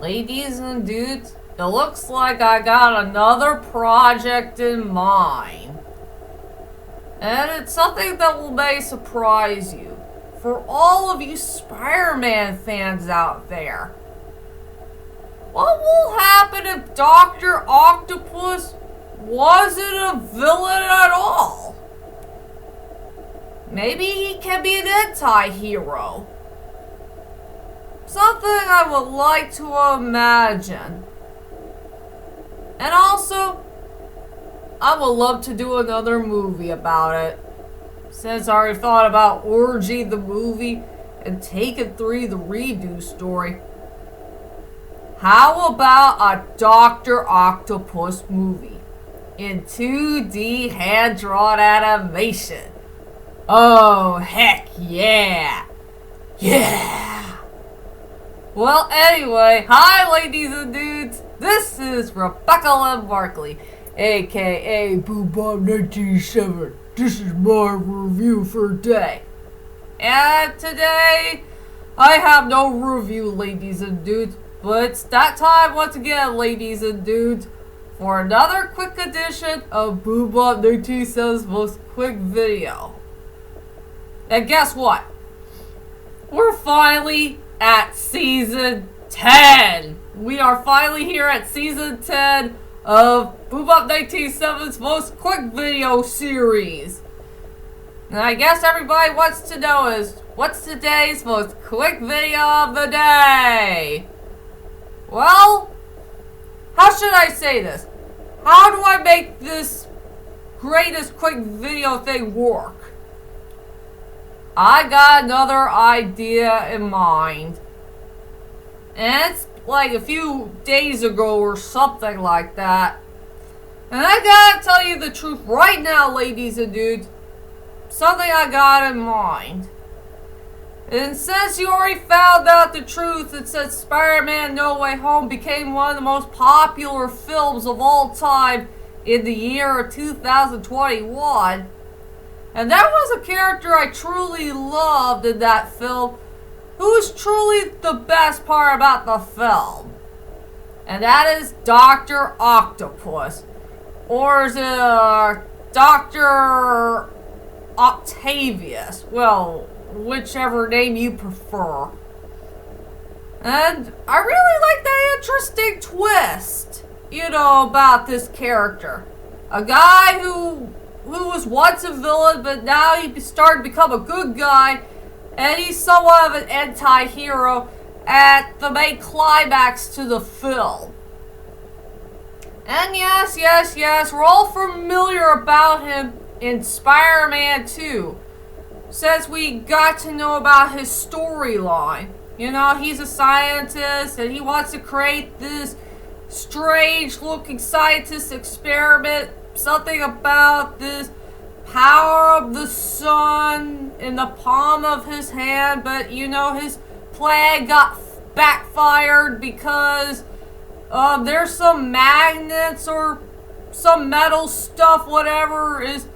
Ladies and dudes, it looks like I got another project in mind. And it's something that may surprise you. For all of you Spider-Man fans out there. What will happen if Dr. Octopus wasn't a villain at all? Maybe he can be an anti-hero. Something I would like to imagine. And also, I would love to do another movie about it. Since I already thought about Orgy the movie and Taken 3 the redo story. How about a Dr. Octopus movie in 2D hand-drawn animation? Oh, heck yeah! Yeah! Well, anyway, hi ladies and dudes, this is Rebecca Lynn Barkley, aka BooBop1987. This is my review for today. And today, I have no review, ladies and dudes, but it's that time once again, ladies and dudes, for another quick edition of BooBop1987's most quick video. And guess what? We're finally at Season 10. We are finally here at Season 10 of BooBop1987's most quick video series. And I guess everybody wants to know is, what's today's most quick video of the day? Well, how should I say this? How do I make this greatest quick video thing work? I got another idea in mind. And it's like a few days ago or something like that. And I gotta tell you the truth right now, ladies and dudes. Something I got in mind. And since you already found out the truth, it says Spider-Man No Way Home became one of the most popular films of all time in the year of 2021. And there was a character I truly loved in that film, who is truly the best part about the film. And that is Dr. Octopus. Or is it Dr. Octavius? Well, whichever name you prefer. And I really like that interesting twist, about this character. A guy who was once a villain, but now he started to become a good guy, and he's somewhat of an anti-hero at the main climax to the film. And yes, we're all familiar about him in Spider-Man 2, since we got to know about his storyline. He's a scientist, and he wants to create this strange-looking scientist experiment, something about this power of the sun in the palm of his hand, but his plan got backfired because there's some magnets or some metal stuff, whatever is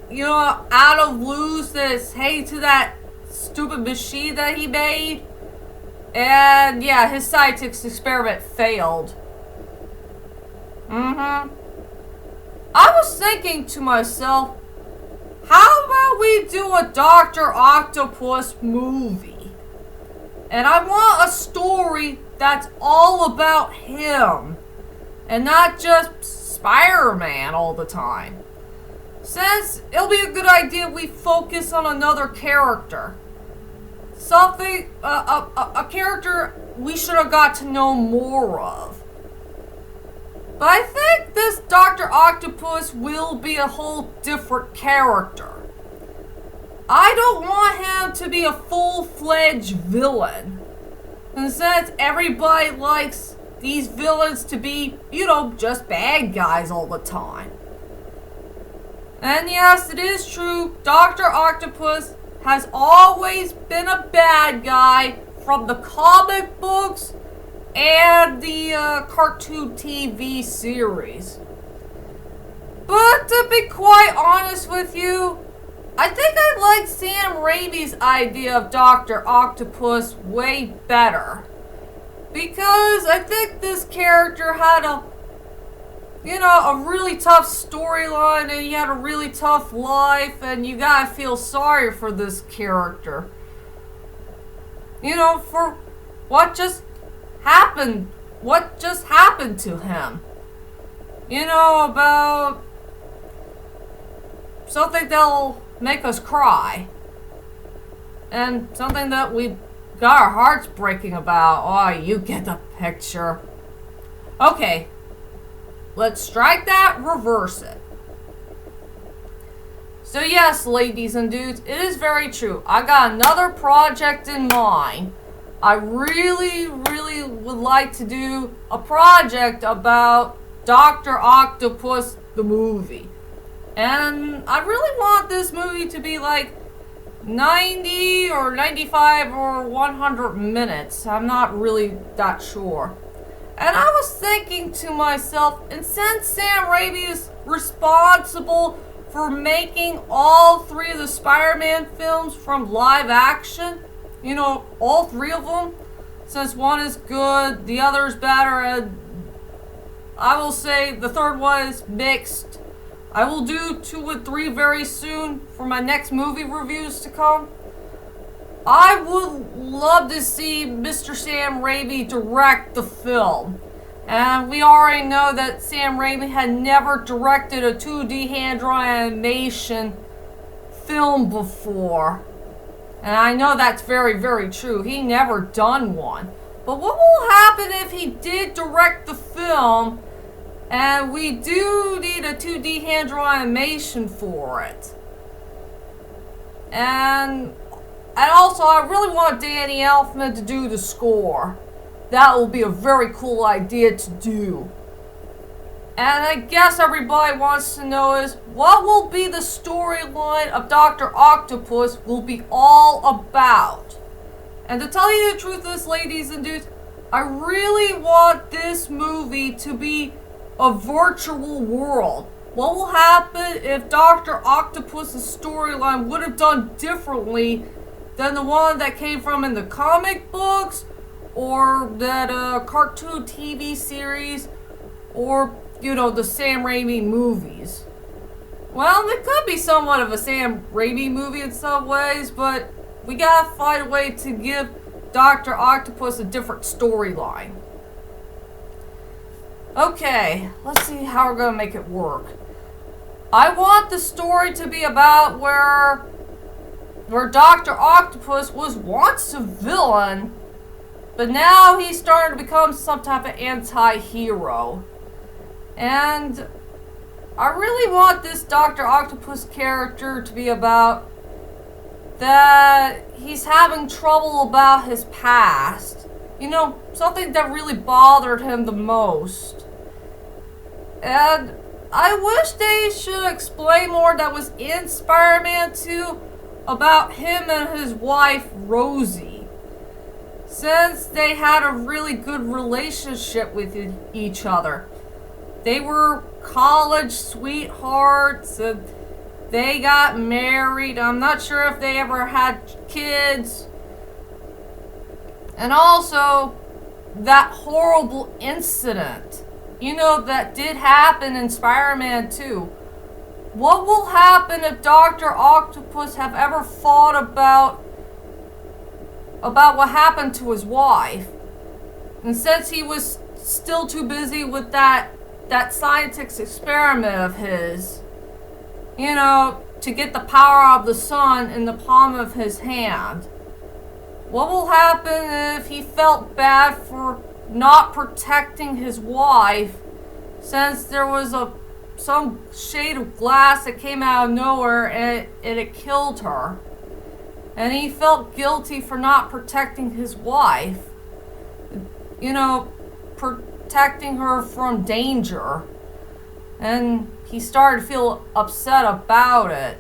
out of loose that's hanging to that stupid machine that he made. And yeah, his scientific experiment failed. I was thinking to myself, how about we do a Dr. Octopus movie? And I want a story that's all about him, and not just Spider-Man all the time. Since it'll be a good idea if we focus on another character. Something, a character we should have got to know more of. But I think this Dr. Octopus will be a whole different character. I don't want him to be a full-fledged villain. And since everybody likes these villains to be, just bad guys all the time. And yes, it is true, Dr. Octopus has always been a bad guy from the comic books and the cartoon TV series. But to be quite honest with you, I think I like Sam Raimi's idea of Dr. Octopus way better. Because I think this character had a really tough storyline, and he had a really tough life, and you gotta feel sorry for this character. For what just happened to him. About something that'll make us cry. And something that we got our hearts breaking about. Oh, you get the picture. Okay. Let's strike that, reverse it. So yes, ladies and dudes, it is very true. I got another project in mind. I really, really would like to do a project about Dr. Octopus, the movie. And I really want this movie to be like 90 or 95 or 100 minutes. I'm not really that sure. And I was thinking to myself, and since Sam Raimi is responsible for making all three of the Spider-Man films from live action, all three of them, since one is good, the other is better, and I will say the third one is mixed. I will do 2 and 3 very soon for my next movie reviews to come. I would love to see Mr. Sam Raimi direct the film. And we already know that Sam Raimi had never directed a 2D hand-drawn animation film before. And I know that's very, very true. He never done one. But what will happen if he did direct the film and we do need a 2D hand-drawn animation for it? And also, I really want Danny Elfman to do the score. That will be a very cool idea to do. And I guess everybody wants to know is, what will be the storyline of Dr. Octopus will be all about? And to tell you the truth is, ladies and dudes, I really want this movie to be a virtual world. What will happen if Dr. Octopus's storyline would have done differently than the one that came from in the comic books, or that cartoon TV series, or, the Sam Raimi movies? Well, it could be somewhat of a Sam Raimi movie in some ways, but we gotta find a way to give Dr. Octopus a different storyline. Okay, let's see how we're gonna make it work. I want the story to be about where Dr. Octopus was once a villain, but now he's starting to become some type of anti-hero. And I really want this Dr. Octopus character to be about that he's having trouble about his past. Something that really bothered him the most. And I wish they should explain more that was in Spider-Man 2 about him and his wife, Rosie. Since they had a really good relationship with each other. They were college sweethearts, and they got married. I'm not sure if they ever had kids. And also, that horrible incident, that did happen in Spider-Man 2. What will happen if Dr. Octopus have ever thought about what happened to his wife? And since he was still too busy with that scientific experiment of his, to get the power of the sun in the palm of his hand. What will happen if he felt bad for not protecting his wife, since there was some shade of glass that came out of nowhere and it killed her? And he felt guilty for not protecting his wife. Protecting her from danger. And he started to feel upset about it.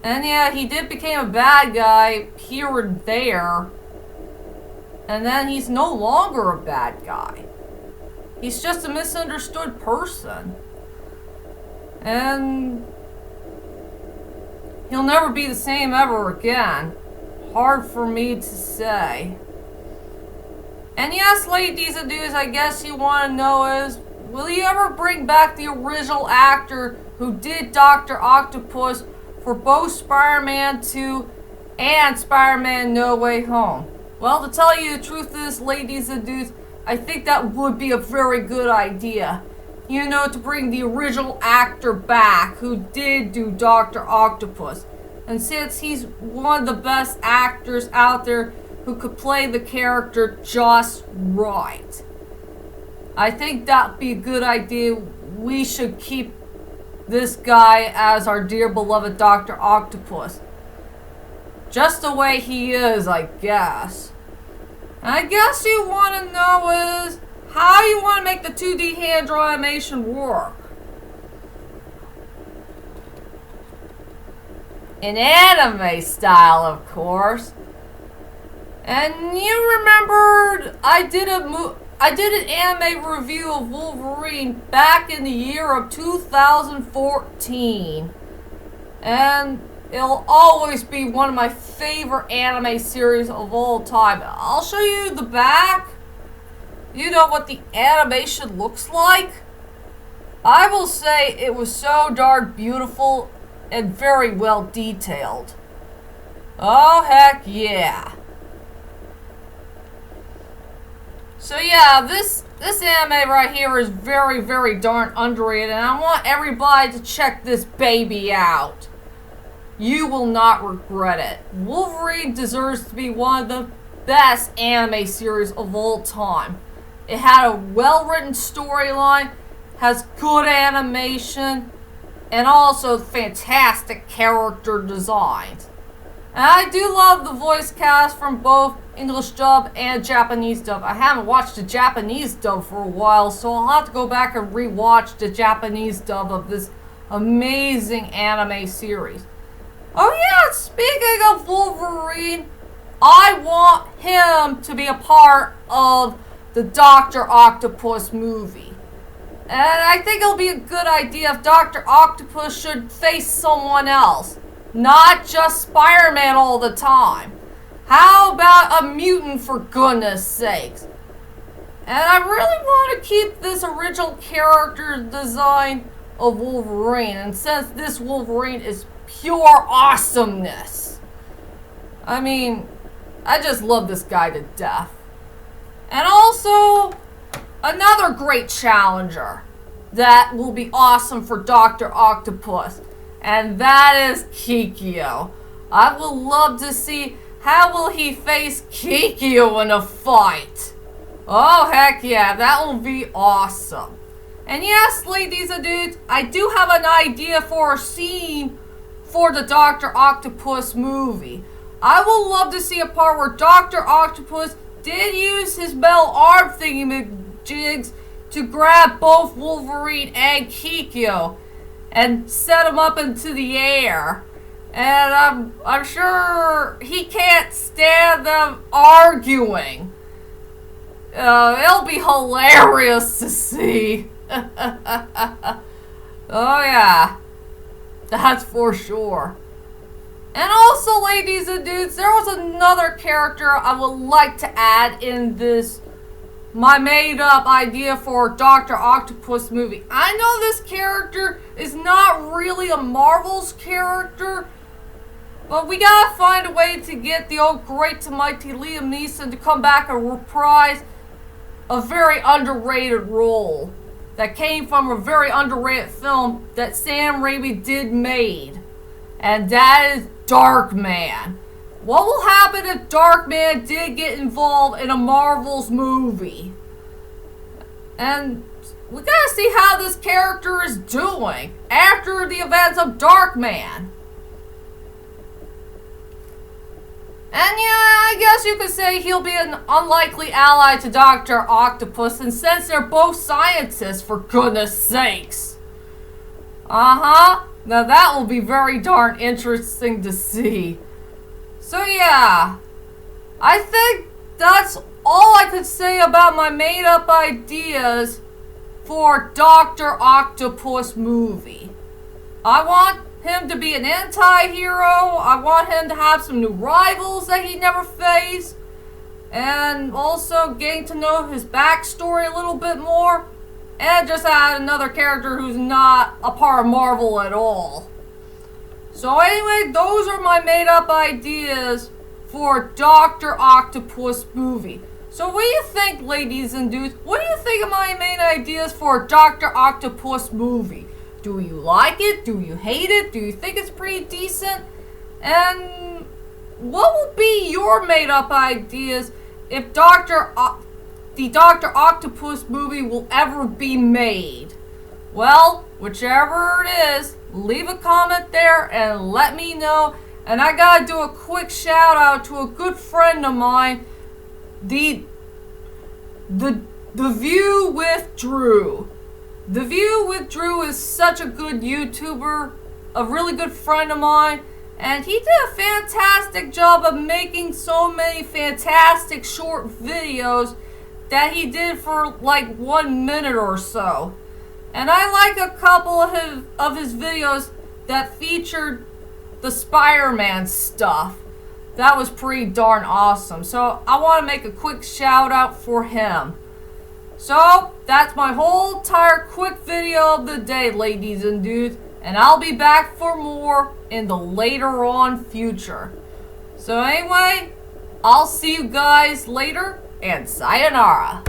And yeah, he did become a bad guy here and there. And then he's no longer a bad guy. He's just a misunderstood person. And he'll never be the same ever again. Hard for me to say. And yes, ladies and dudes, I guess you want to know is, will you ever bring back the original actor who did Dr. Octopus for both Spider-Man 2 and Spider-Man No Way Home? Well, to tell you the truth is, ladies and dudes, I think that would be a very good idea. You know, to bring the original actor back who did do Dr. Octopus. And since he's one of the best actors out there who could play the character just right, I think that'd be a good idea. We should keep this guy as our dear beloved Dr. Octopus. Just the way he is, I guess. And I guess you want to know is how you want to make the 2D hand-drawn animation work. In anime style, of course. And you remembered I did an anime review of Wolverine back in the year of 2014. And it'll always be one of my favorite anime series of all time. I'll show you the back. You know what the animation looks like? I will say it was so darn beautiful and very well detailed. Oh, heck yeah. So yeah, this anime right here is very, very darn underrated, and I want everybody to check this baby out. You will not regret it. Wolverine deserves to be one of the best anime series of all time. It had a well-written storyline, has good animation, and also fantastic character designs. And I do love the voice cast from both English dub and Japanese dub. I haven't watched the Japanese dub for a while, so I'll have to go back and rewatch the Japanese dub of this amazing anime series. Oh yeah, speaking of Wolverine, I want him to be a part of the Dr. Octopus movie. And I think it'll be a good idea if Dr. Octopus should face someone else, not just Spider-Man all the time. How about a mutant, for goodness sakes? And I really want to keep this original character design of Wolverine, and since this Wolverine is pure awesomeness, I mean, I just love this guy to death. And also, another great challenger that will be awesome for Dr. Octopus, and that is Kikyo. I would love to see how will he face Kikyo in a fight. Oh heck yeah, that will be awesome. And yes, ladies and dudes, I do have an idea for a scene for the Dr. Octopus movie. I would love to see a part where Dr. Octopus did use his metal arm thingy-majigs to grab both Wolverine and Kikyo and set them up into the air. And I'm sure he can't stand them arguing. It'll be hilarious to see. Oh yeah, that's for sure. And also, ladies and dudes, there was another character I would like to add in this, my made-up idea for Dr. Octopus movie. I know this character is not really a Marvel's character, but we gotta find a way to get the old great to mighty Liam Neeson to come back and reprise a very underrated role that came from a very underrated film that Sam Raimi did made. And that is Darkman. What will happen if Darkman did get involved in a Marvel's movie? And we gotta see how this character is doing after the events of Darkman. And yeah, I guess you could say he'll be an unlikely ally to Dr. Octopus, and since they're both scientists, for goodness sakes. Uh-huh. Now that will be very darn interesting to see. So yeah, I think that's all I could say about my made-up ideas for Dr. Octopus movie. I want him to be an anti-hero. I want him to have some new rivals that he never faced. and also getting to know his backstory a little bit more, and just add another character who's not a part of Marvel at all. So anyway, those are my made up ideas for Dr. Octopus movie. So what do you think, ladies and dudes? What do you think of my main ideas for Dr. Octopus movie? Do you like it? Do you hate it? Do you think it's pretty decent? And what will be your made up ideas if the Dr. Octopus movie will ever be made? Well, whichever it is, leave a comment there and let me know. And I gotta do a quick shout out to a good friend of mine, the View with Drew. The View with Drew is such a good YouTuber, a really good friend of mine, and he did a fantastic job of making so many fantastic short videos that he did for like 1 minute or so. And I like a couple of his videos that featured the Spider-Man stuff. That was pretty darn awesome. So I want to make a quick shout out for him. So that's my whole entire quick video of the day, ladies and dudes. And I'll be back for more in the later on future. So anyway, I'll see you guys later, and sayonara.